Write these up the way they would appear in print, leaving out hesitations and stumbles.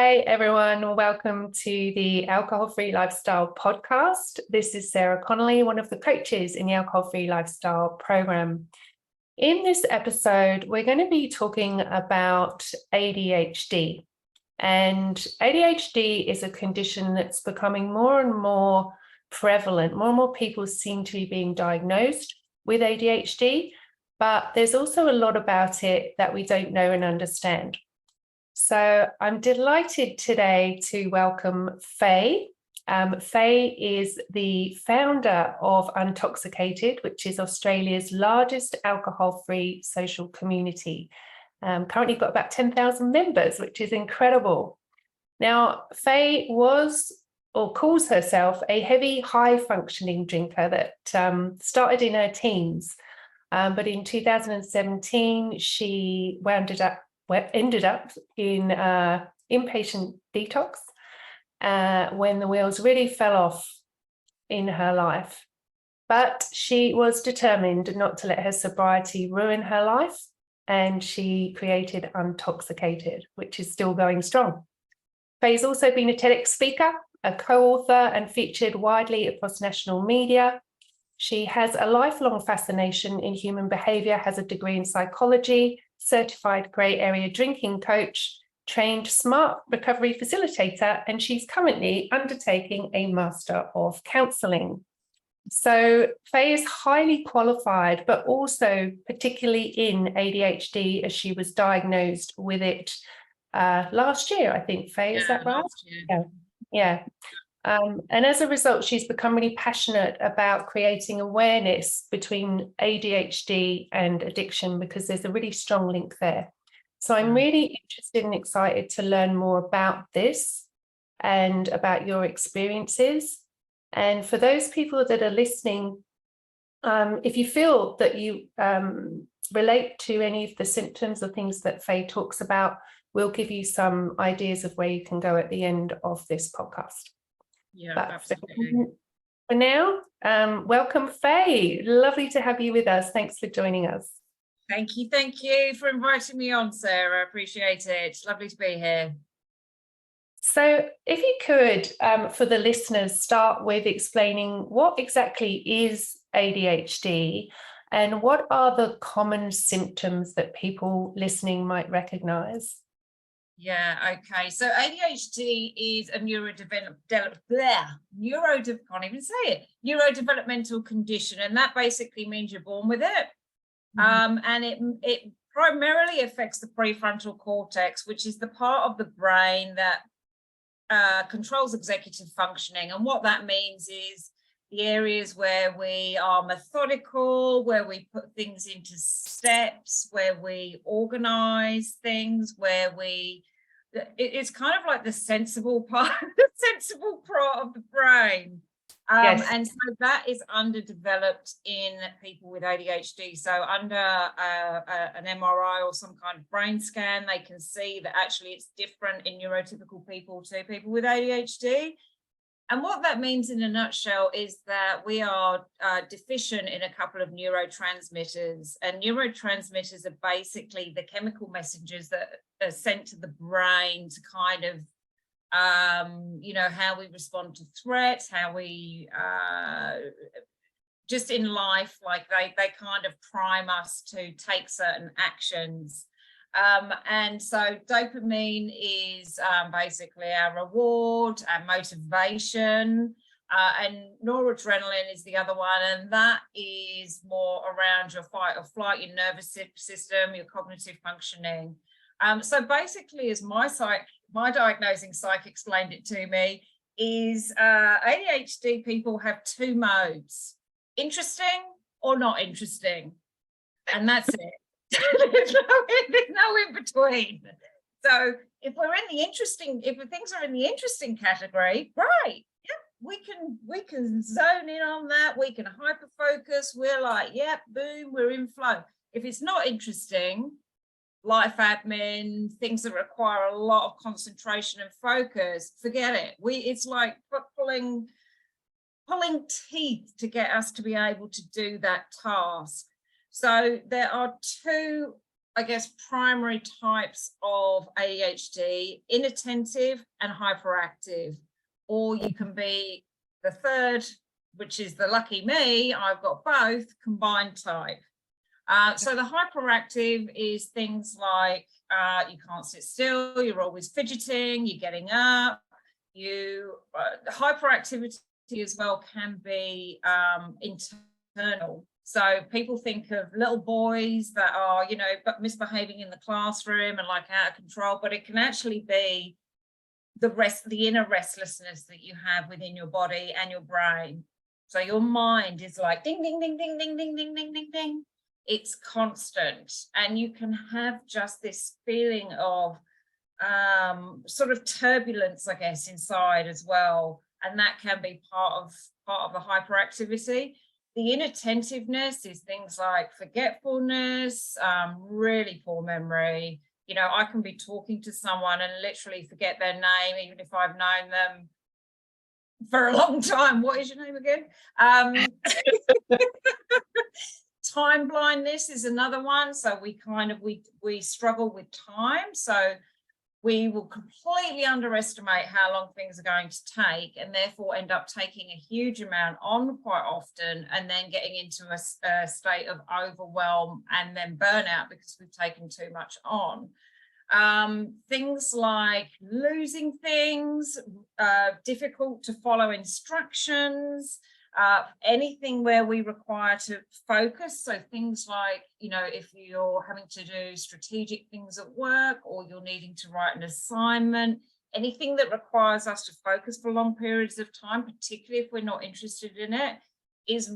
Hi, everyone. Welcome to the Alcohol-Free Lifestyle podcast. This is Sarah Connolly, one of the coaches in the Alcohol-Free Lifestyle program. In this episode, we're going to be talking about ADHD. And ADHD is a condition that's becoming more and more prevalent. More and more people seem to be being diagnosed with ADHD, but there's also a lot about it that we don't know and understand. So I'm delighted today to welcome Faye. Faye is the founder of Untoxicated, which is Australia's largest alcohol-free social community. Currently got about 10,000 members, which is incredible. Now, Faye was or calls herself a heavy, high-functioning drinker that started in her teens. But in 2017, she ended up in inpatient detox when the wheels really fell off in her life. But she was determined not to let her sobriety ruin her life, and she created Untoxicated, which is still going strong. Faye's also been a TEDx speaker, a co-author, and featured widely across national media. She has a lifelong fascination in human behavior, has a degree in psychology, certified grey area drinking coach, trained smart recovery facilitator, and she's currently undertaking a Master of Counselling. So Faye is highly qualified, but also particularly in ADHD, as she was diagnosed with it last year, I think. Faye, is that right? Last year. Yeah. And as a result, she's become really passionate about creating awareness between ADHD and addiction, because there's a really strong link there. So I'm really interested and excited to learn more about this and about your experiences. And for those people that are listening, if you feel that you relate to any of the symptoms or things that Faye talks about, we'll give you some ideas of where you can go at the end of this podcast. Yeah, but absolutely. For now, welcome, Faye. Lovely to have you with us. Thanks for joining us. Thank you for inviting me on, Sarah. Appreciate it. It's lovely to be here. So if you could, for the listeners, start with explaining what exactly is ADHD and what are the common symptoms that people listening might recognize? Yeah, okay. So ADHD is a neurodevelopmental condition, and that basically means you're born with it. And it primarily affects the prefrontal cortex, which is the part of the brain that controls executive functioning. And what that means is the areas where we are methodical, where we put things into steps, where we organize things, it's kind of like the sensible part of the brain. Yes. And so that is underdeveloped in people with ADHD. So under an MRI or some kind of brain scan, they can see that actually it's different in neurotypical people to people with ADHD. And what that means in a nutshell is that we are deficient in a couple of neurotransmitters. And neurotransmitters are basically the chemical messengers that are sent to the brain to kind of, how we respond to threats, how we just in life, like they kind of prime us to take certain actions. And so dopamine is basically our reward, our motivation, and noradrenaline is the other one, and that is more around your fight or flight, your nervous system, your cognitive functioning. So basically, as my diagnosing psych explained it to me, is ADHD people have two modes: interesting or not interesting, and that's it. There's no in between. So if things are in the interesting category, right? Yeah, we can zone in on that. We can hyper focus. We're like, yep, boom, we're in flow. If it's not interesting, life admin, things that require a lot of concentration and focus, forget it. It's like pulling teeth to get us to be able to do that task. So there are two I guess, primary types of ADHD: inattentive and hyperactive. Or you can be the third, which is the lucky me, I've got both, combined type. So the hyperactive is things like you can't sit still, you're always fidgeting, you're getting up, hyperactivity as well can be internal. So people think of little boys that are, misbehaving in the classroom and like out of control, but it can actually be the inner restlessness that you have within your body and your brain. So your mind is like ding, ding, ding, ding, ding, ding, ding, ding, ding, ding. It's constant. And you can have just this feeling of sort of turbulence, I guess, inside as well. And that can be part of the hyperactivity. The inattentiveness is things like forgetfulness, really poor memory. I can be talking to someone and literally forget their name, even if I've known them for a long time. What is your name again? Time blindness is another one. So we struggle with time. So we will completely underestimate how long things are going to take, and therefore end up taking a huge amount on quite often, and then getting into a state of overwhelm and then burnout because we've taken too much on. Things like losing things, difficult to follow instructions, anything where we require to focus. So things like, if you're having to do strategic things at work, or you're needing to write an assignment, anything that requires us to focus for long periods of time, particularly if we're not interested in it, is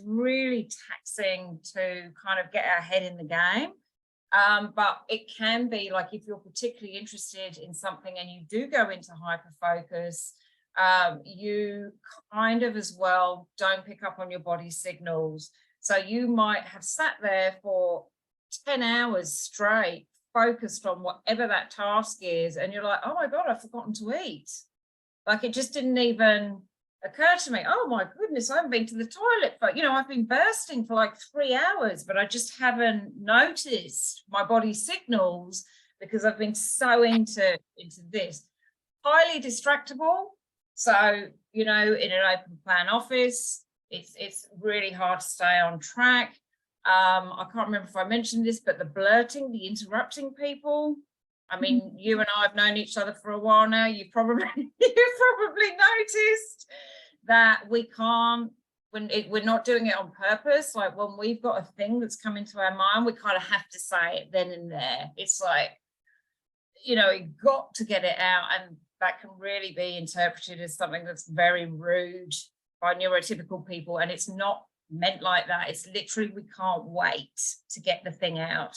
really taxing to kind of get our head in the game. But it can be like, if you're particularly interested in something and you do go into hyperfocus, you kind of as well don't pick up on your body signals. So you might have sat there for 10 hours straight, focused on whatever that task is, and you're like, oh my God, I've forgotten to eat. Like, it just didn't even occur to me. Oh my goodness, I haven't been to the toilet for, I've been bursting for like 3 hours, but I just haven't noticed my body signals because I've been so into this. Highly distractible. So, in an open plan office, it's really hard to stay on track. I can't remember if I mentioned this, but the blurting, the interrupting people. I mean, you and I have known each other for a while now. You've probably noticed that we can't, we're not doing it on purpose. Like, when we've got a thing that's come into our mind, we kind of have to say it then and there. It's like, you've got to get it out, and that can really be interpreted as something that's very rude by neurotypical people, and it's not meant like that. It's literally, we can't wait to get the thing out.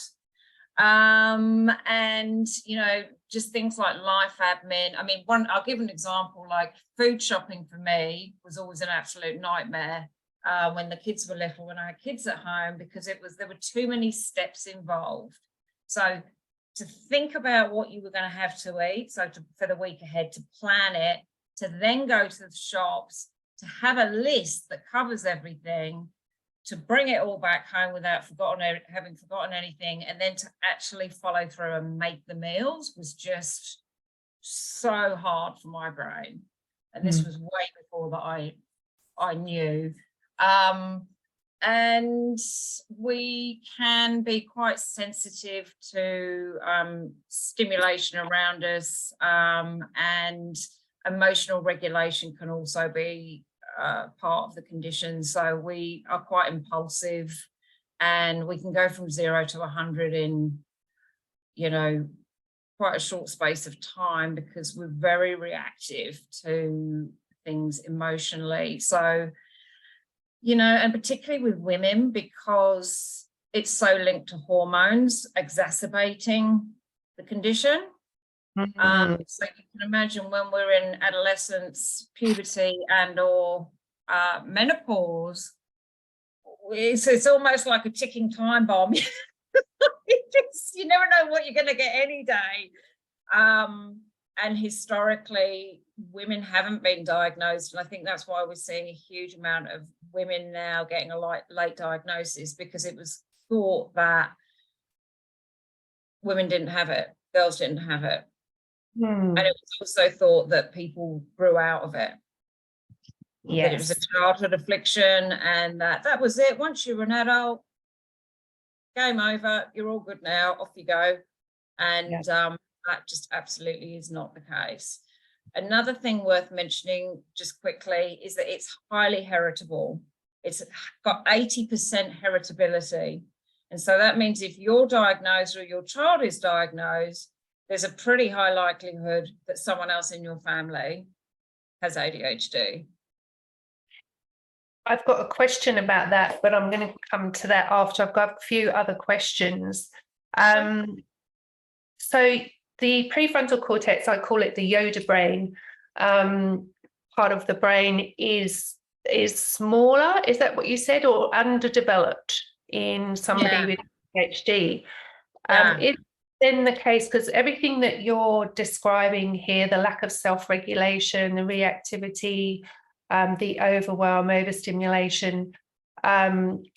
And just things like life admin. I mean, I'll give an example. Like, food shopping for me was always an absolute nightmare when the kids were little, when I had kids at home, because there were too many steps involved. So to think about what you were going to have to eat, for the week ahead, to plan it, to then go to the shops, to have a list that covers everything, to bring it all back home without having forgotten anything, and then to actually follow through and make the meals, was just so hard for my brain. And this was way before that I knew. And we can be quite sensitive to stimulation around us, and emotional regulation can also be part of the condition. So we are quite impulsive, and we can go from 0 to 100 in, quite a short space of time, because we're very reactive to things emotionally. So, and particularly with women, because it's so linked to hormones exacerbating the condition. So you can imagine, when we're in adolescence, puberty, and or menopause, it's almost like a ticking time bomb. You never know what you're going to get any day. And historically, women haven't been diagnosed, and I think that's why we're seeing a huge amount of women now getting a late diagnosis, because it was thought that women didn't have it, girls didn't have it. Hmm. And it was also thought that people grew out of it. Yes. That it was a childhood affliction, and that was it. Once you were an adult, game over, you're all good now, off you go. And that just absolutely is not the case. Another thing worth mentioning just quickly is that it's highly heritable. It's got 80% heritability. And so that means if you're diagnosed or your child is diagnosed, there's a pretty high likelihood that someone else in your family has ADHD. I've got a question about that, but I'm going to come to that after. I've got a few other questions. So the prefrontal cortex, I call it the Yoda brain, part of the brain is smaller. Is that what you said, or underdeveloped in somebody with ADHD? Is then the case, because everything that you're describing here, the lack of self-regulation, the reactivity, the overwhelm, overstimulation,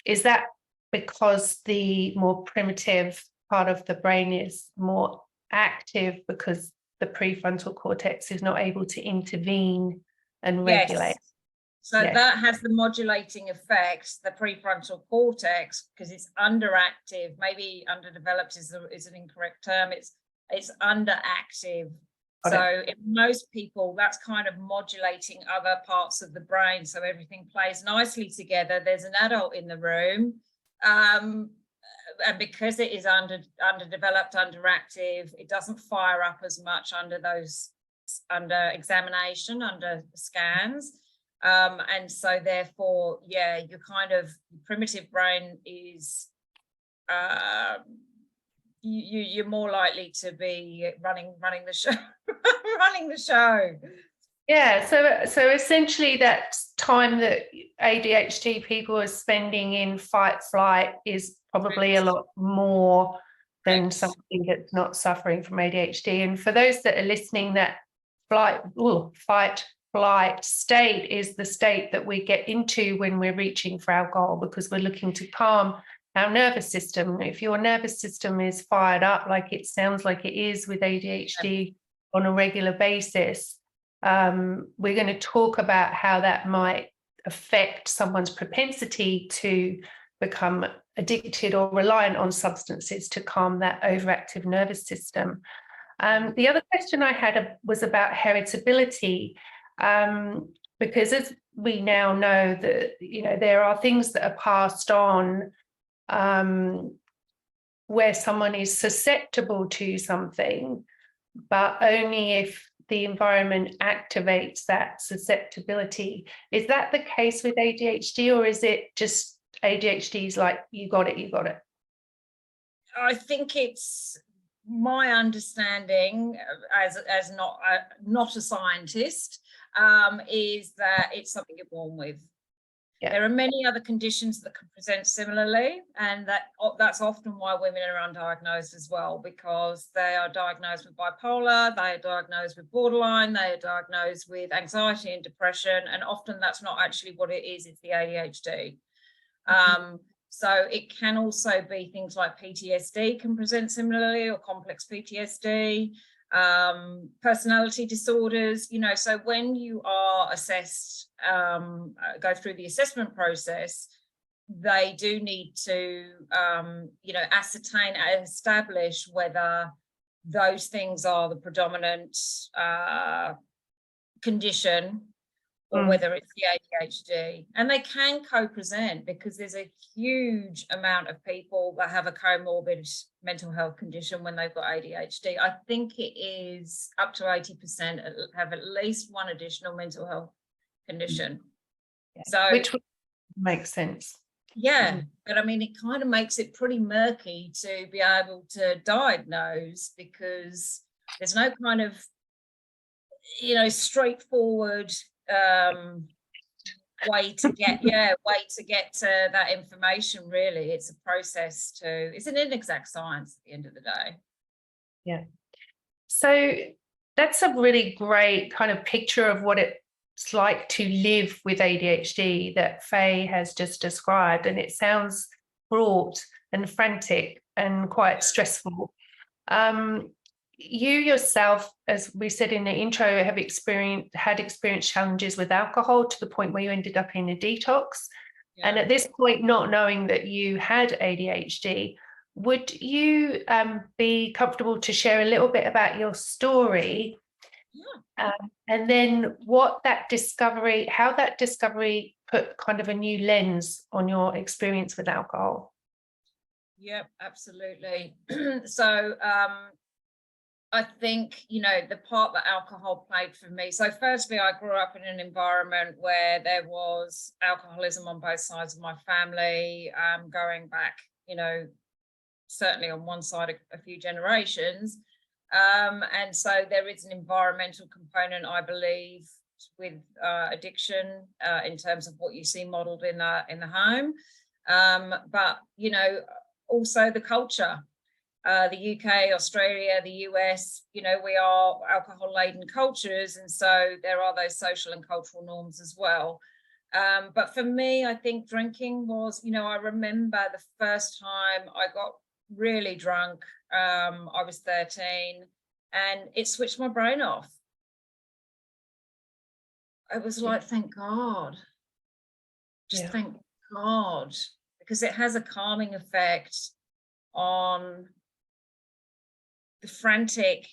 is that because the more primitive part of the brain is more active because the prefrontal cortex is not able to intervene and regulate? So that has the modulating effect, the prefrontal cortex, because it's underactive. Maybe underdeveloped is an incorrect term. It's underactive. So in most people, that's kind of modulating other parts of the brain. So everything plays nicely together. There's an adult in the room. And because it is underdeveloped, underactive, it doesn't fire up as much under examination, under scans. And so therefore, your kind of primitive brain is, you're more likely to be running the show, running the show. Yeah, so essentially that time that ADHD people are spending in fight flight is probably a lot more than something that's not suffering from ADHD. And for those that are listening, that fight flight state is the state that we get into when we're reaching for alcohol, because we're looking to calm our nervous system. If your nervous system is fired up, like it sounds like it is with ADHD on a regular basis, we're going to talk about how that might affect someone's propensity to become addicted or reliant on substances to calm that overactive nervous system. The other question I had was about heritability, because as we now know that, there are things that are passed on where someone is susceptible to something, but only if the environment activates that susceptibility. Is that the case with ADHD, or is it just ADHD is like, you got it? I think it's my understanding, as not a scientist, is that it's something you're born with. There are many other conditions that can present similarly, and that's often why women are undiagnosed as well, because they are diagnosed with bipolar, they are diagnosed with borderline, they are diagnosed with anxiety and depression, and often that's not actually what it is, it's the ADHD. So it can also be things like PTSD can present similarly, or complex PTSD, personality disorders, so when you are assessed, go through the assessment process, they do need to, ascertain and establish whether those things are the predominant condition, or whether it's the ADHD. And they can co-present, because there's a huge amount of people that have a comorbid mental health condition when they've got ADHD. I think it is up to 80% have at least one additional mental health condition. So which would make sense. But I mean, it kind of makes it pretty murky to be able to diagnose, because there's no kind of, straightforward way to get to that information. Really, it's a process it's an inexact science at the end of the day. So that's a really great kind of picture of what it's like to live with ADHD that Faye has just described, and it sounds fraught and frantic and quite stressful. You yourself, as we said in the intro, have experienced challenges with alcohol to the point where you ended up in a detox. Yeah. And at this point, not knowing that you had ADHD, would you be comfortable to share a little bit about your story? Yeah. And then how that discovery put kind of a new lens on your experience with alcohol? Yep, absolutely. So I think, the part that alcohol played for me. So firstly, I grew up in an environment where there was alcoholism on both sides of my family, going back, certainly on one side a few generations. And so there is an environmental component, I believe, with addiction in terms of what you see modeled in the home. But, also the culture. The UK, Australia, the US, we are alcohol-laden cultures. And so there are those social and cultural norms as well. But for me, I think drinking was, I remember the first time I got really drunk. I was 13 and it switched my brain off. It was like, thank God. Thank God, because it has a calming effect on the frantic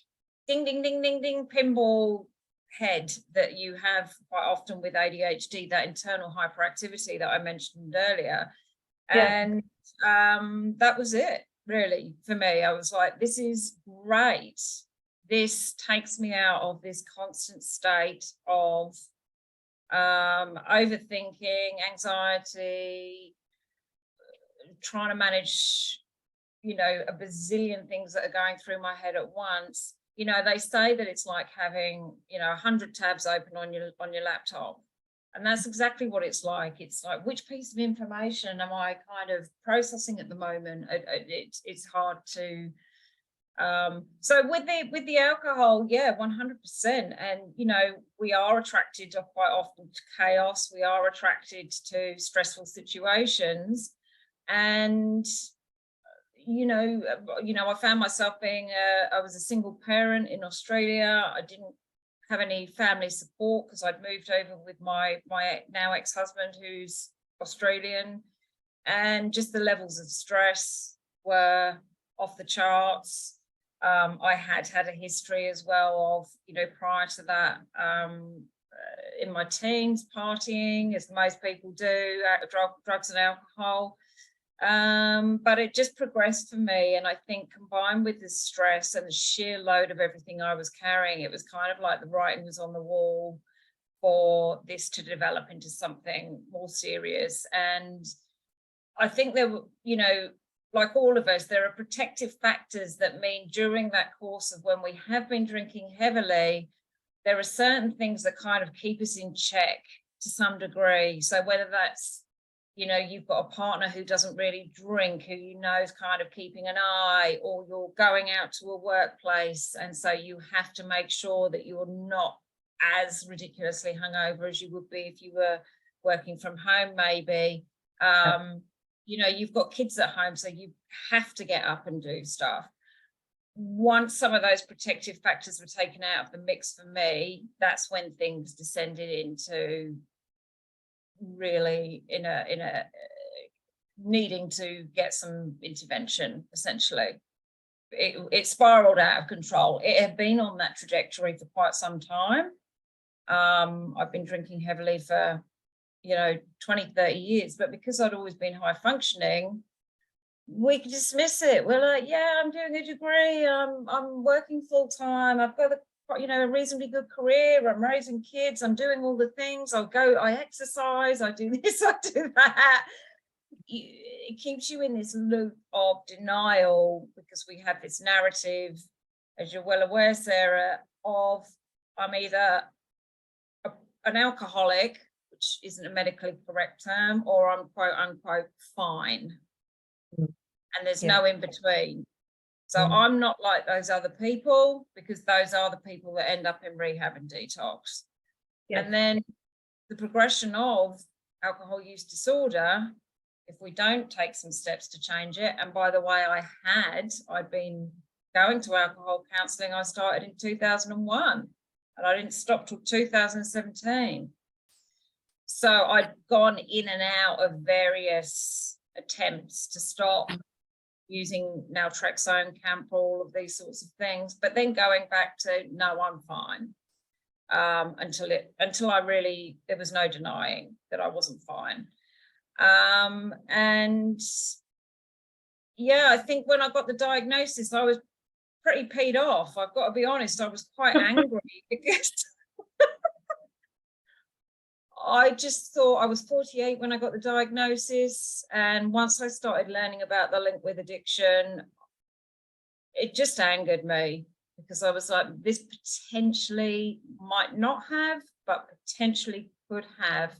ding, ding, ding, ding, ding pinball head that you have quite often with ADHD, that internal hyperactivity that I mentioned earlier. Yeah. And that was it, really, for me. I was like, this is great. This takes me out of this constant state of overthinking, anxiety, trying to manage a bazillion things that are going through my head at once. They say that it's like having 100 tabs open on your laptop, and that's exactly what it's like. It's like, which piece of information am I kind of processing at the moment? It's hard to so with the alcohol, yeah, 100%. And we are attracted quite often to chaos. We are attracted to stressful situations. And I found myself I was a single parent in Australia. I didn't have any family support because I'd moved over with my now ex-husband, who's Australian, and just the levels of stress were off the charts. I had a history as well of, prior to that, in my teens, partying, as most people do, drugs and alcohol. But it just progressed for me. And I think combined with the stress and the sheer load of everything I was carrying, it was kind of like the writing was on the wall for this to develop into something more serious. And I think there were, like all of us, there are protective factors that mean during that course of when we have been drinking heavily, there are certain things that kind of keep us in check to some degree. So whether that's, you've got a partner who doesn't really drink, who is kind of keeping an eye, or you're going out to a workplace, and so you have to make sure that you're not as ridiculously hungover as you would be if you were working from home, maybe. You've got kids at home, so you have to get up and do stuff. Once some of those protective factors were taken out of the mix for me, that's when things descended into really in a needing to get some intervention. Essentially, it spiraled out of control. It had been on that trajectory for quite some time. I've been drinking heavily for 20, 30 years, but because I'd always been high functioning, we could dismiss it. We're like, yeah, I'm doing a degree, I'm working full time, I've got a reasonably good career, I'm raising kids, I'm doing all the things, I exercise, I do this, I do that. It keeps you in this loop of denial, because we have this narrative, as you're well aware, Sarah, of I'm either an alcoholic, which isn't a medically correct term, or I'm quote unquote fine. And there's no in between. So I'm not like those other people, because those are the people that end up in rehab and detox. And then the progression of alcohol use disorder, if we don't take some steps to change it, and by the way, I'd been going to alcohol counselling, I started in 2001 and I didn't stop till 2017. So I'd gone in and out of various attempts to stop using naltrexone, Camphor, all of these sorts of things, but then going back to, no, I'm fine. Until there was no denying that I wasn't fine. And yeah, I think when I got the diagnosis, I was pretty peed off. I've got to be honest, I was quite angry because I just thought, I was 48 when I got the diagnosis. And once I started learning about the link with addiction, it just angered me, because I was like, this potentially might not have, but potentially could have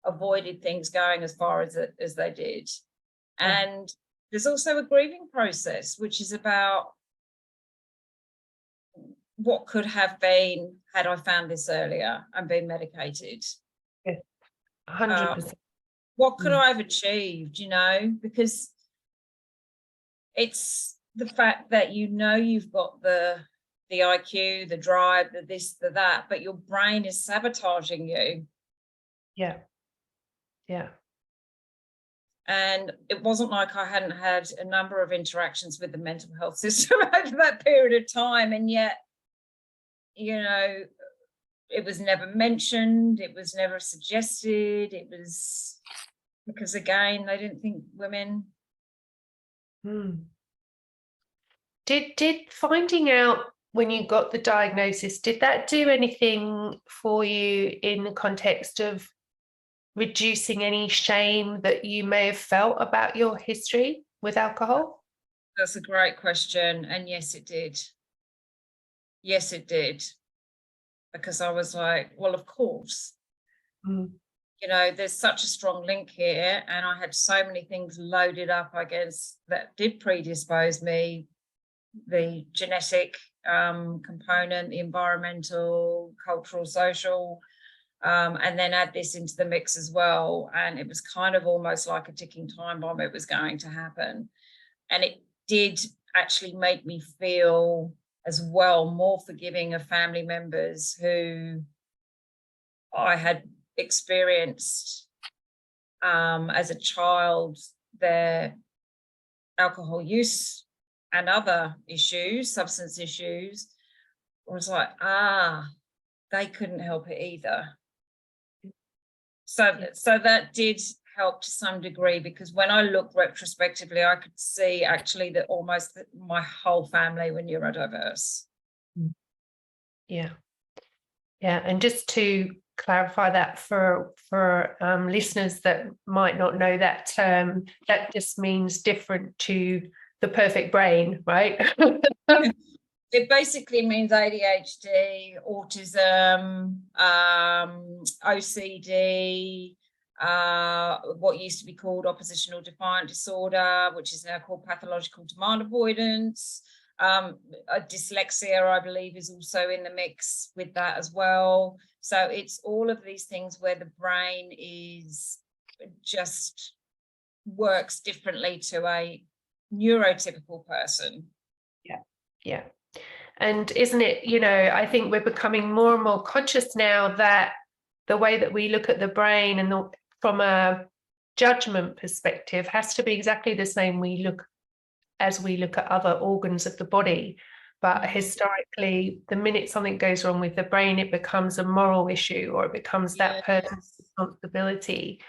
avoided things going as far as they did. And there's also a grieving process, which is about what could have been had I found this earlier and been medicated. 100%. What could I have achieved, because it's the fact that you've got the IQ, the drive, the this, the that, but your brain is sabotaging you. Yeah. And it wasn't like I hadn't had a number of interactions with the mental health system over that period of time, and yet, it was never mentioned, it was never suggested. It was because, again, they didn't think women. Did finding out when you got the diagnosis, did that do anything for you in the context of reducing any shame that you may have felt about your history with alcohol? That's a great question. And yes, it did. Yes, it did. Because I was like, well, of course. There's such a strong link here. And I had so many things loaded up, I guess, that did predispose me. The genetic component, the environmental, cultural, social, and then add this into the mix as well. And it was kind of almost like a ticking time bomb. It was going to happen. And it did actually make me feel as well more forgiving of family members who I had experienced as a child, their alcohol use and other issues, substance issues. I was like, they couldn't help it either. So that did help to some degree, because when I look retrospectively, I could see actually that almost my whole family were neurodiverse. Yeah. And just to clarify that for listeners that might not know that term, that just means different to the perfect brain, right? It basically means ADHD, autism, OCD, what used to be called oppositional defiant disorder, which is now called pathological demand avoidance. Dyslexia, I believe, is also in the mix with that as well. So it's all of these things where the brain is just works differently to a neurotypical person. Yeah. And isn't it, I think we're becoming more and more conscious now that the way that we look at the brain and from a judgment perspective has to be exactly the same as we look at other organs of the body. But historically, the minute something goes wrong with the brain, it becomes a moral issue, or it becomes that person's responsibility.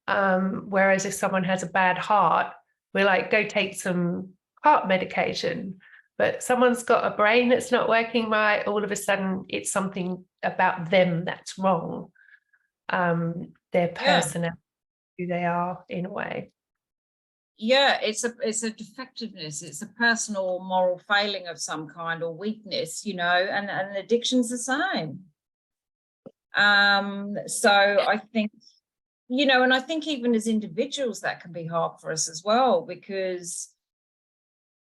Whereas if someone has a bad heart, we're like, go take some heart medication. But someone's got a brain that's not working right, all of a sudden it's something about them that's wrong. Their personality, who they are in a way. Yeah, it's a defectiveness. It's a personal or moral failing of some kind, or weakness, and addiction's the same. So I think, and I think even as individuals that can be hard for us as well, because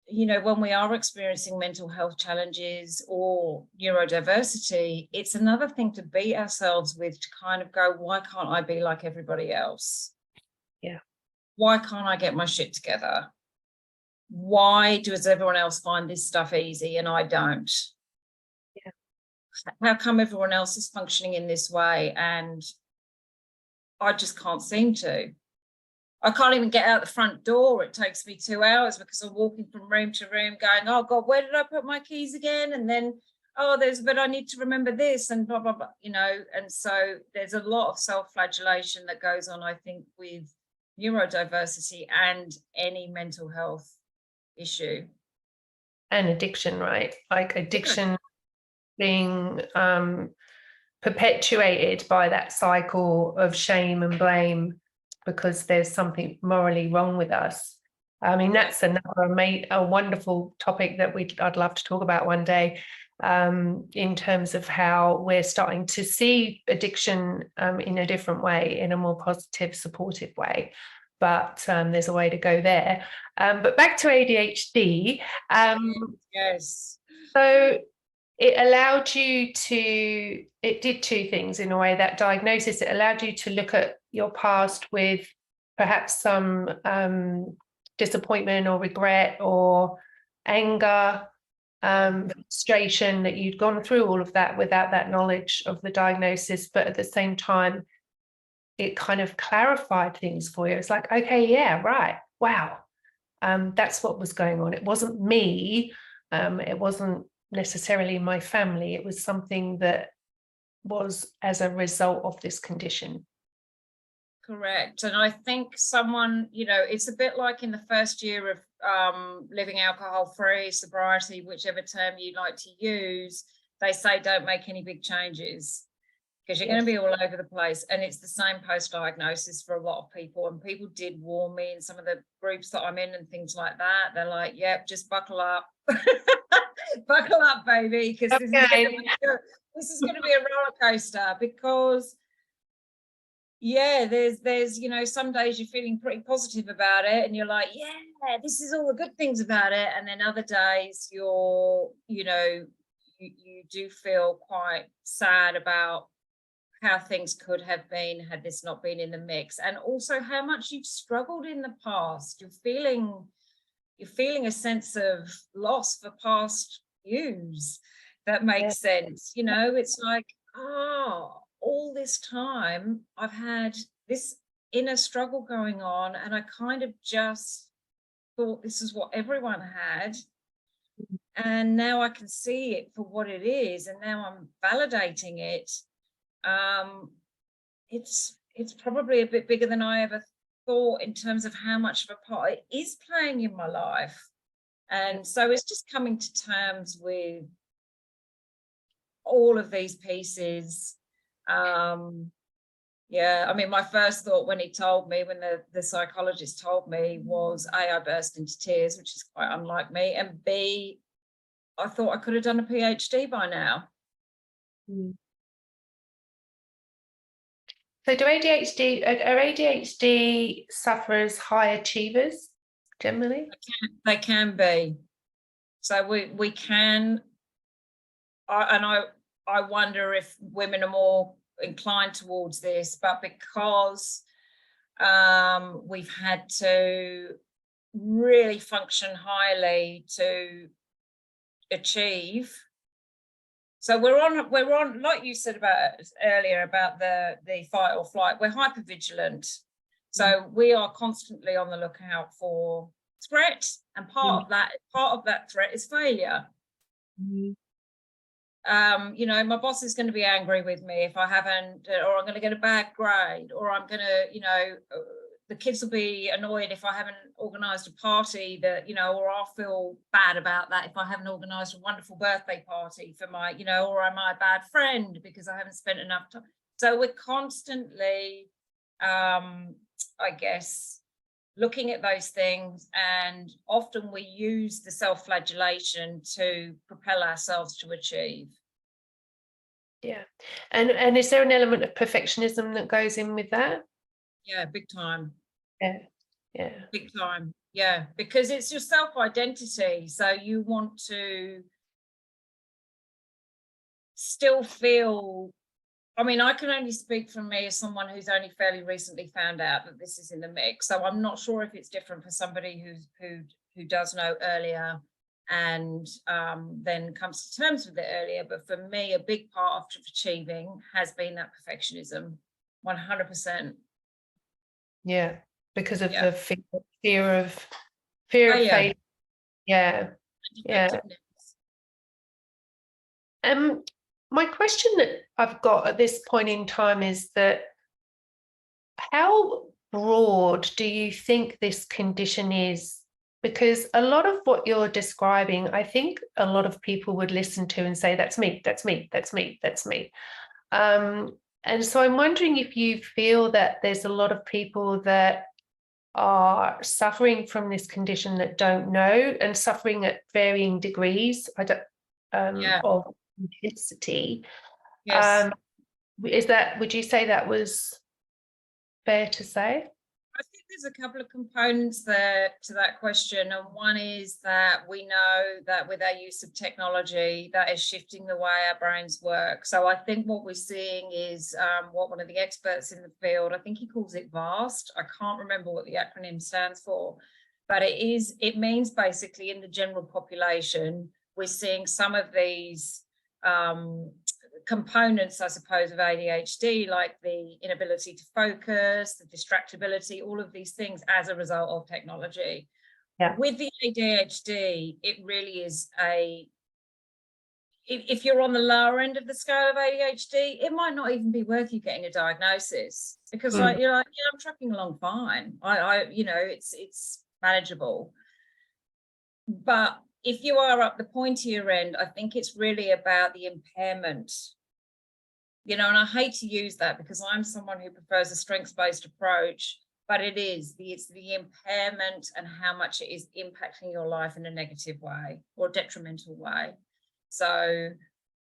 when we are experiencing mental health challenges or neurodiversity, it's another thing to beat ourselves with, to kind of go, why can't I be like everybody else? Yeah. Why can't I get my shit together? why does everyone else find this stuff easy and I don't? Yeah. How come everyone else is functioning in this way and I just can't seem to? I can't even get out the front door. It takes me 2 hours because I'm walking from room to room going, oh God, where did I put my keys again? And then, oh, but I need to remember this and blah, blah, blah, you know. And so there's a lot of self-flagellation that goes on, I think, with neurodiversity and any mental health issue. And addiction, right? Like addiction being perpetuated by that cycle of shame and blame because there's something morally wrong with us. I mean, that's a wonderful topic that I'd love to talk about one day, in terms of how we're starting to see addiction in a different way, in a more positive, supportive way. But there's a way to go there. But back to ADHD. Yes. So it did two things in a way, that diagnosis. It allowed you to look at your past with perhaps some disappointment or regret or anger, frustration, that you'd gone through all of that without that knowledge of the diagnosis. But at the same time, it kind of clarified things for you. It's like, okay, yeah, right, wow, that's what was going on. It wasn't me, it wasn't necessarily my family, it was something that was as a result of this condition. Correct. And I think someone, you know, it's a bit like in the first year of living alcohol-free, sobriety, whichever term you like to use, they say don't make any big changes because you're going to be all over the place. And it's the same post-diagnosis for a lot of people. And people did warn me in some of the groups that I'm in and things like that. They're like, yep, just buckle up. Buckle up, baby, because this is going to be a roller coaster. Because there's you know, some days you're feeling pretty positive about it and you're like, yeah, this is all the good things about it, and then other days you're, you know, you do feel quite sad about how things could have been had this not been in the mix, and also how much you've struggled in the past. You're feeling a sense of loss for past yous. That makes sense. You know, it's like, all this time I've had this inner struggle going on, and I kind of just thought this is what everyone had. And now I can see it for what it is, and now I'm validating it. It's probably a bit bigger than I ever thought in terms of how much of a part it is playing in my life. And so it's just coming to terms with all of these pieces. I mean, my first thought when the psychologist told me was, A, I burst into tears, which is quite unlike me, and B, I thought I could have done a PhD by now. So are ADHD sufferers high achievers generally? They can be. So we can, I wonder if women are more inclined towards this, but because we've had to really function highly to achieve. So we're on, like you said about earlier about the fight or flight, we're hypervigilant. So we are constantly on the lookout for threat, and part of that threat is failure. You know, my boss is going to be angry with me if I haven't, or I'm going to get a bad grade, or I'm going to, you know, the kids will be annoyed if I haven't organised a party that, you know, or I'll feel bad about that if I haven't organised a wonderful birthday party for my, you know, or am I a bad friend because I haven't spent enough time. So we're constantly, I guess, looking at those things, and often we use the self-flagellation to propel ourselves to achieve. Yeah. And is there an element of perfectionism that goes in with that? Yeah, big time. Yeah. Big time. Yeah, because it's your self-identity. So you want to still feel, I mean, I can only speak for me as someone who's only fairly recently found out that this is in the mix. So I'm not sure if it's different for somebody who who does know earlier and then comes to terms with it earlier. But for me, a big part of achieving has been that perfectionism, 100%. Yeah, because of Yeah. the fear of failure. Yeah. Yeah. My question that I've got at this point in time is that how broad do you think this condition is? Because a lot of what you're describing, I think a lot of people would listen to and say, that's me, that's me, that's me, that's me. And so I'm wondering if you feel that there's a lot of people that are suffering from this condition that don't know, and suffering at varying degrees of intensity. Yes. Would you say that was fair to say? I think there's a couple of components there to that question. And one is that we know that with our use of technology, that is shifting the way our brains work. So I think what we're seeing is what one of the experts in the field, I think he calls it VAST. I can't remember what the acronym stands for, but it means basically in the general population, we're seeing some of these components, I suppose, of ADHD, like the inability to focus, the distractibility, all of these things as a result of technology. Yeah. With the ADHD, it really is if you're on the lower end of the scale of ADHD, it might not even be worth you getting a diagnosis, because you're like, yeah, I'm trucking along fine. It's manageable. But if you are at the pointier end, I think it's really about the impairment. And I hate to use that because I'm someone who prefers a strengths-based approach, but it's the impairment and how much it is impacting your life in a negative way or detrimental way. So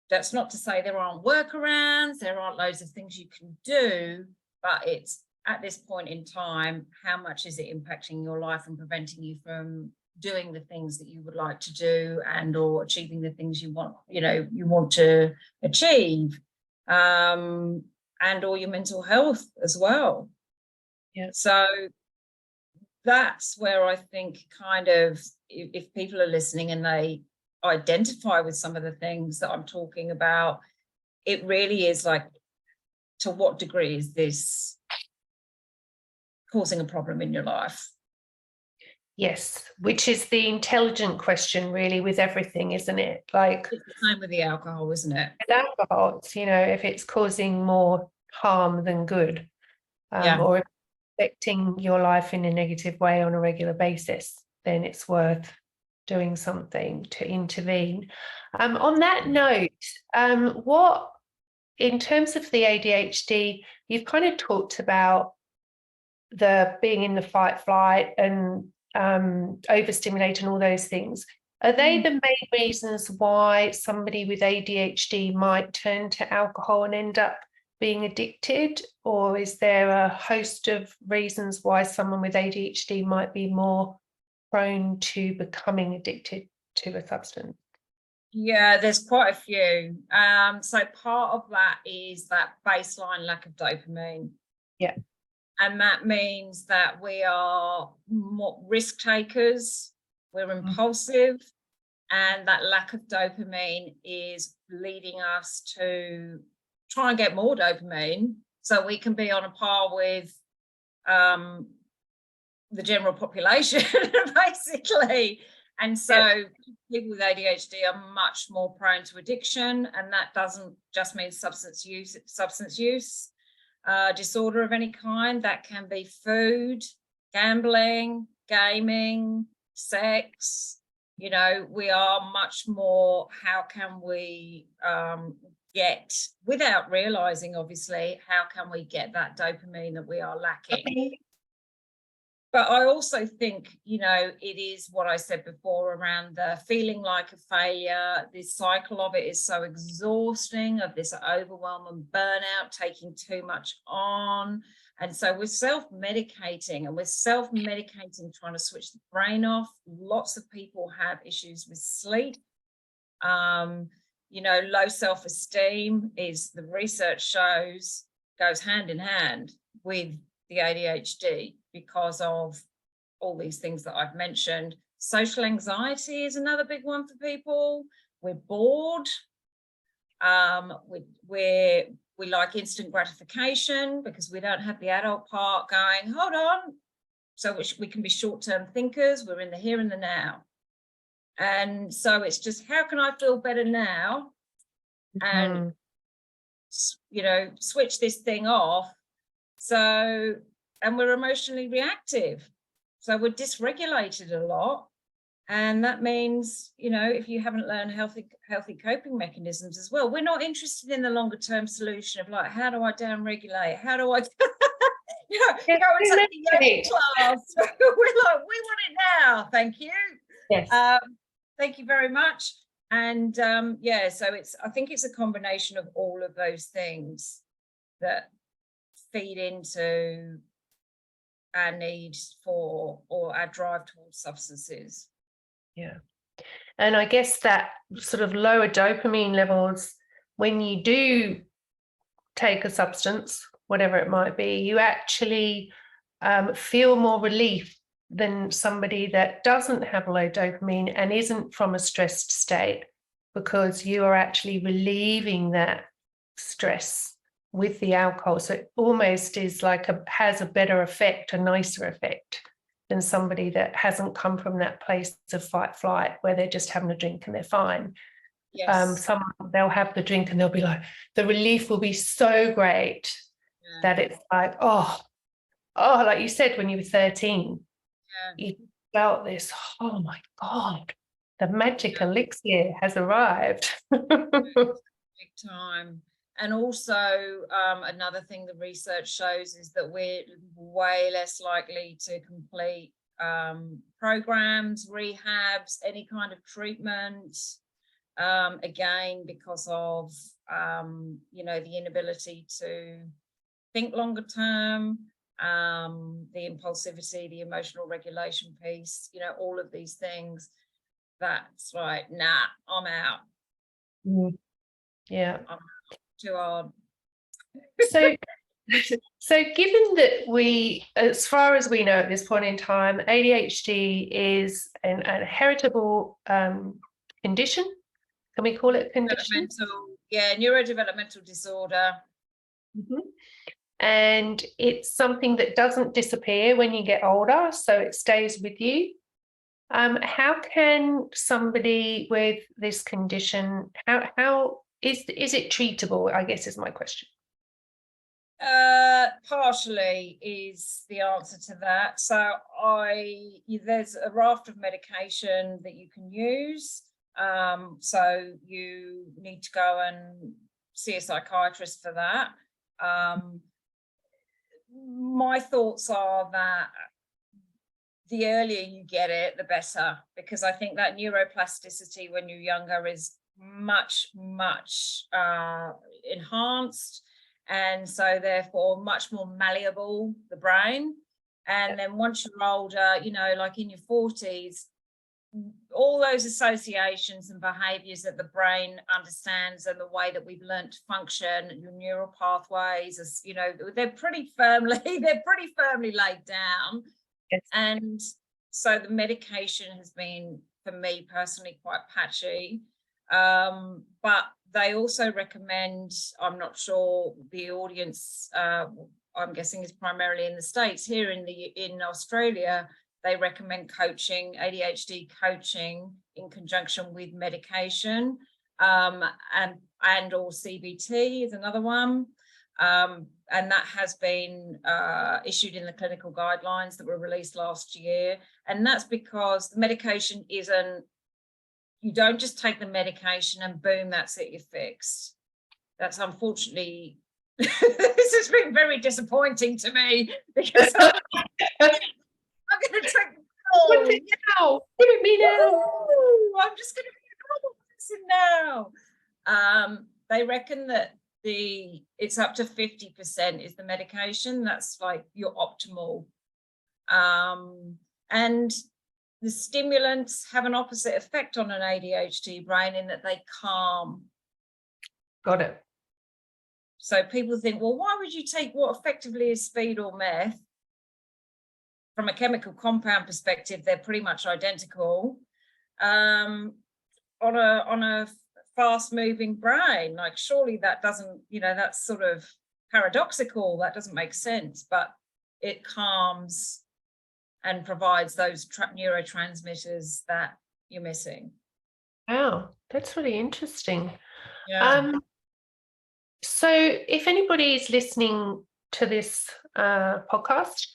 that's not to say there aren't workarounds, there aren't loads of things you can do, but it's at this point in time, how much is it impacting your life and preventing you from doing the things that you would like to do and or achieving the things you want to achieve, and or your mental health as well. Yeah. So that's where I think kind of if people are listening and they identify with some of the things that I'm talking about, it really is like, to what degree is this causing a problem in your life? Yes, which is the intelligent question really with everything, isn't it? Like, it's the same with the alcohol, isn't it? with alcohol, if it's causing more harm than good, or affecting your life in a negative way on a regular basis, then it's worth doing something to intervene. On that note, what, in terms of the ADHD, you've kind of talked about the being in the fight, flight, and overstimulate and all those things. Are they the main reasons why somebody with ADHD might turn to alcohol and end up being addicted? Or is there a host of reasons why someone with ADHD might be more prone to becoming addicted to a substance? Yeah, there's quite a few. So part of that is that baseline lack of dopamine. Yeah. And that means that we are more risk takers, we're impulsive, and that lack of dopamine is leading us to try and get more dopamine so we can be on a par with the general population, basically. And so people with ADHD are much more prone to addiction, and that doesn't just mean substance use disorder of any kind. That can be food, gambling, gaming, sex. We are much more, how can we get, without realizing, obviously, how can we get that dopamine that we are lacking? But I also think, it is what I said before around the feeling like a failure. This cycle of it is so exhausting, of this overwhelm and burnout, taking too much on. And so we're self-medicating trying to switch the brain off. Lots of people have issues with sleep. Low self-esteem the research shows, goes hand in hand with the ADHD because of all these things that I've mentioned. Social anxiety is another big one for people. We're bored. We like instant gratification because we don't have the adult part going, hold on. So we can be short-term thinkers. We're in the here and the now. And so it's just, how can I feel better now? And, you know, switch this thing off. So, and we're emotionally reactive. So we're dysregulated a lot. And that means, you know, if you haven't learned healthy coping mechanisms as well, we're not interested in the longer term solution of like, how do I down-regulate? How do I, you know, go and take the yoga class? We're like, we want it now. Thank you. Yes. Thank you very much. And yeah, so I think it's a combination of all of those things that feed into our need for, or our drive towards substances. Yeah. And I guess that sort of lower dopamine levels, when you do take a substance, whatever it might be, you actually feel more relief than somebody that doesn't have low dopamine and isn't from a stressed state, because you are actually relieving that stress with the alcohol. So it almost is like has a better effect, a nicer effect than somebody that hasn't come from that place of fight flight where they're just having a drink and they're fine. Yes. They'll have the drink and they'll be like, the relief will be so great that it's like, oh, like you said, when you were 13, you felt this, oh my God, the magic elixir has arrived. Big time. And also another thing the research shows is that we're way less likely to complete programs, rehabs, any kind of treatment, again, because of, you know, the inability to think longer term, the impulsivity, the emotional regulation piece, you know, all of these things. That's like, nah, I'm out. Yeah. I'm too hard. So given that we, as far as we know at this point in time, ADHD is a heritable condition. Can we call it a condition? Neurodevelopmental disorder. And it's something that doesn't disappear when you get older, so it stays with you. How can somebody with this condition, how is it treatable, I guess is my question. Partially is the answer to that. So there's a raft of medication that you can use. So you need to go and see a psychiatrist for that. My thoughts are that the earlier you get it, the better, because I think that neuroplasticity when you're younger is much enhanced, and so therefore much more malleable, the brain. And then once you're older, you know, like in your 40s, all those associations and behaviors that the brain understands and the way that we've learned to function, your neural pathways, as you know, they're pretty firmly laid down. Yes. And so the medication has been, for me personally, quite patchy. But they also recommend, I'm not sure the audience, I'm guessing is primarily in the States. Here in Australia, they recommend coaching, ADHD coaching in conjunction with medication, and or CBT is another one. And that has been issued in the clinical guidelines that were released last year. And that's because the medication isn't, you don't just take the medication and boom, that's it, you're fixed. That's unfortunately, this has been very disappointing to me, because I'm going to take the pill. Give it me now. I'm just going to be a normal person now. They reckon that it's up to 50% is the medication. That's like your optimal. And the stimulants have an opposite effect on an ADHD brain in that they calm. Got it. So people think, well, why would you take what effectively is speed or meth from a chemical compound perspective, they're pretty much identical. On a fast moving brain, like surely that doesn't, that's sort of paradoxical. That doesn't make sense, but it calms and provides those neurotransmitters that you're missing. Wow, that's really interesting. Yeah. So if anybody is listening to this podcast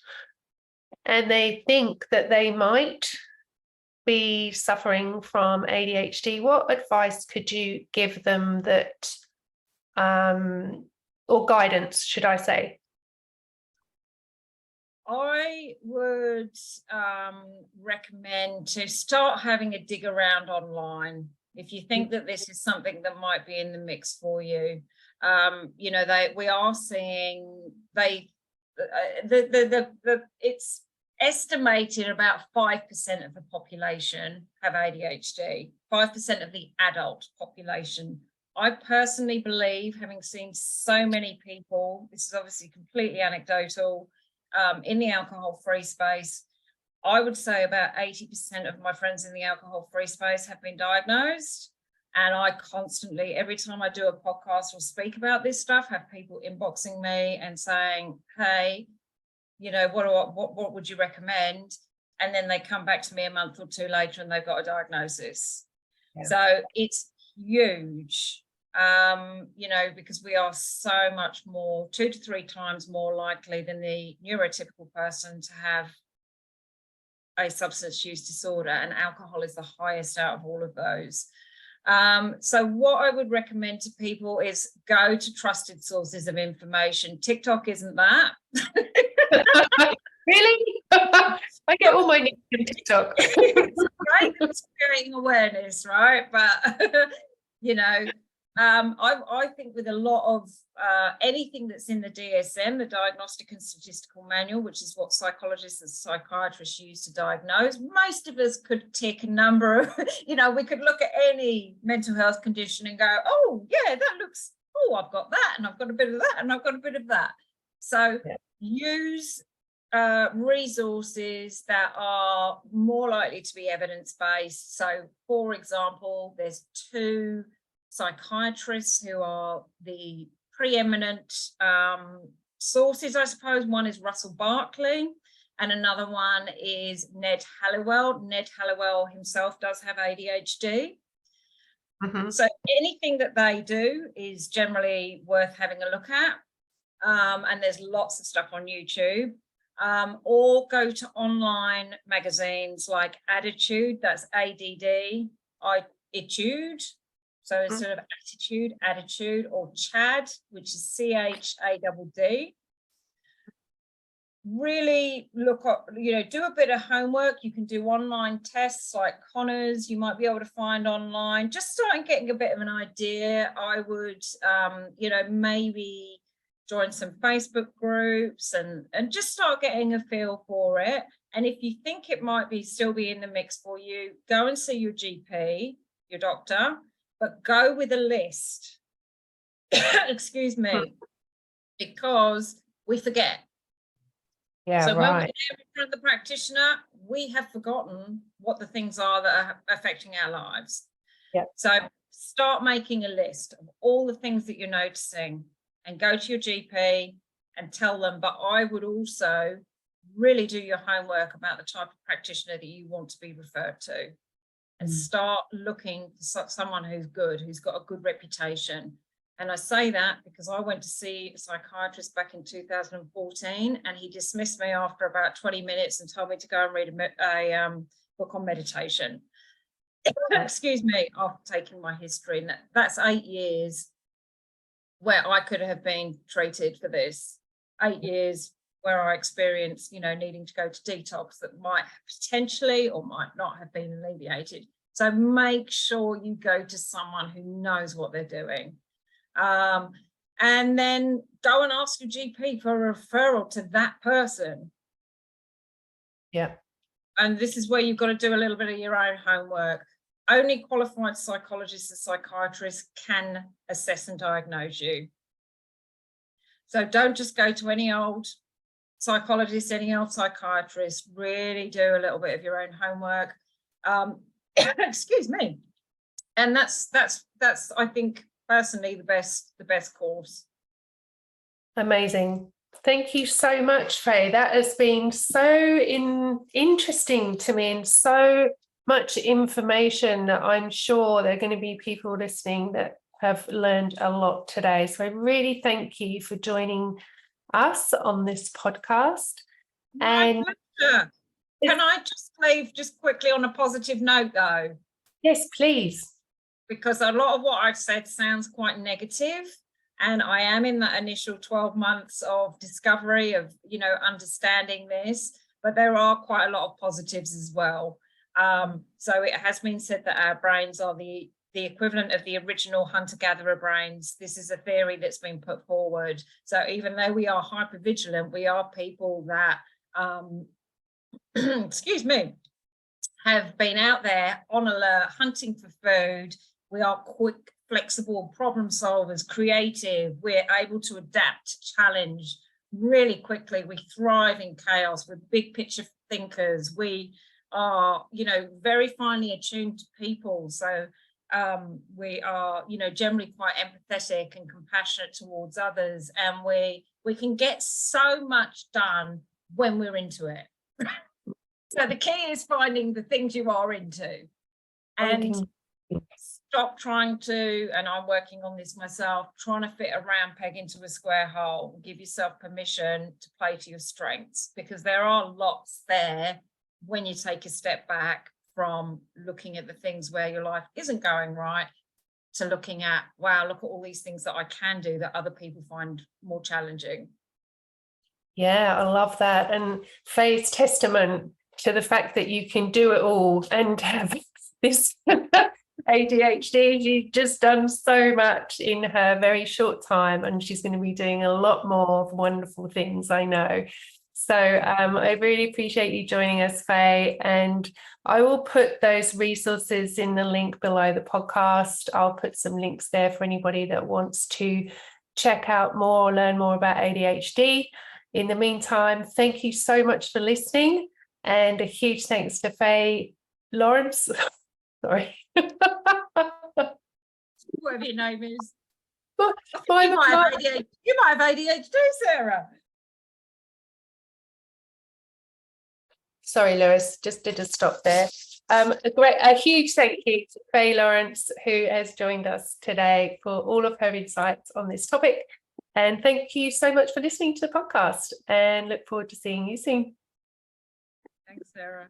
and they think that they might be suffering from ADHD, what advice could you give them that, or guidance, should I say? I would recommend to start having a dig around online. If you think that this is something that might be in the mix for you, we are seeing it's estimated about 5% of the population have ADHD, 5% of the adult population. I personally believe, having seen so many people, this is obviously completely anecdotal, in the alcohol-free space, I would say about 80% of my friends in the alcohol-free space have been diagnosed. And I constantly, every time I do a podcast or speak about this stuff, have people inboxing me and saying, hey, what would you recommend? And then they come back to me a month or two later and they've got a diagnosis. Yeah. So it's huge, because we are so much more, 2 to 3 times more likely than the neurotypical person to have a substance use disorder, and alcohol is the highest out of all of those. So what I would recommend to people is go to trusted sources of information. TikTok isn't that. Really? I get all my news from TikTok. It's great. It's creating awareness, right? But I think with a lot of anything that's in the DSM, the Diagnostic and Statistical Manual, which is what psychologists and psychiatrists use to diagnose, most of us could tick a number of, we could look at any mental health condition and go, oh, yeah, that looks, oh, I've got that, and I've got a bit of that, and I've got a bit of that. So use resources that are more likely to be evidence-based. So, for example, there's 2 psychiatrists who are the preeminent sources, I suppose. One is Russell Barkley and another one is Ned Hallowell. Ned Hallowell himself does have ADHD. Mm-hmm. So anything that they do is generally worth having a look at. And there's lots of stuff on YouTube. Or go to online magazines like Attitude, that's ADD, Attitude. So instead of Attitude, or CHAD, which is CHADD. Really look up, do a bit of homework. You can do online tests like Connors, you might be able to find online. Just start getting a bit of an idea. I would, maybe join some Facebook groups and just start getting a feel for it. And if you think it might still be in the mix for you, go and see your GP, your doctor. But go with a list, excuse me, because we forget. Yeah, so right. When we're in front of the practitioner, we have forgotten what the things are that are affecting our lives. Yeah. So start making a list of all the things that you're noticing and go to your GP and tell them. But I would also really do your homework about the type of practitioner that you want to be referred to. And start looking for someone who's good, who's got a good reputation. And I say that because I went to see a psychiatrist back in 2014 and he dismissed me after about 20 minutes and told me to go and read a book on meditation. Excuse me, after taking my history. And that's 8 years where I could have been treated for this. 8 years where I experienced, needing to go to detox that might potentially or might not have been alleviated. So make sure you go to someone who knows what they're doing. And then go and ask your GP for a referral to that person. Yeah. And this is where you've got to do a little bit of your own homework. Only qualified psychologists and psychiatrists can assess and diagnose you. So don't just go to any old psychologist, any old psychiatrist, really do a little bit of your own homework. Excuse me. And that's I think personally the best course. Amazing. Thank you so much, Faye. That has been so interesting to me, and so much information that I'm sure there are going to be people listening that have learned a lot today. So I really thank you for joining us on this podcast. My pleasure. Can I just leave just quickly on a positive note though? Yes, please. Because a lot of what I've said sounds quite negative, and I am in that initial 12 months of discovery of, understanding this, but there are quite a lot of positives as well. So it has been said that our brains are the equivalent of the original hunter-gatherer brains. This is a theory that's been put forward. So even though we are hypervigilant, we are people that, excuse me, have been out there on alert, hunting for food. We are quick, flexible problem solvers, creative. We're able to adapt, challenge really quickly. We thrive in chaos. We're big picture thinkers. We are, very finely attuned to people. So we are, generally quite empathetic and compassionate towards others. And we can get so much done when we're into it. So the key is finding the things you are into, and stop trying to, and I'm working on this myself, trying to fit a round peg into a square hole. Give yourself permission to play to your strengths, because there are lots there when you take a step back from looking at the things where your life isn't going right to looking at, wow, look at all these things that I can do that other people find more challenging. Yeah, I love that. And Faye's testament to the fact that you can do it all and have this ADHD. She's just done so much in her very short time, and she's going to be doing a lot more wonderful things, I know. So I really appreciate you joining us, Faye, and I will put those resources in the link below the podcast. I'll put some links there for anybody that wants to check out more, learn more about ADHD. In the meantime, thank you so much for listening, and a huge thanks to Faye Lawrence. Sorry. Whatever your name is. You might have ADHD, Sarah. Sorry, Lewis, just did a stop there. A huge thank you to Faye Lawrence, who has joined us today, for all of her insights on this topic. And thank you so much for listening to the podcast, and look forward to seeing you soon. Thanks, Sarah.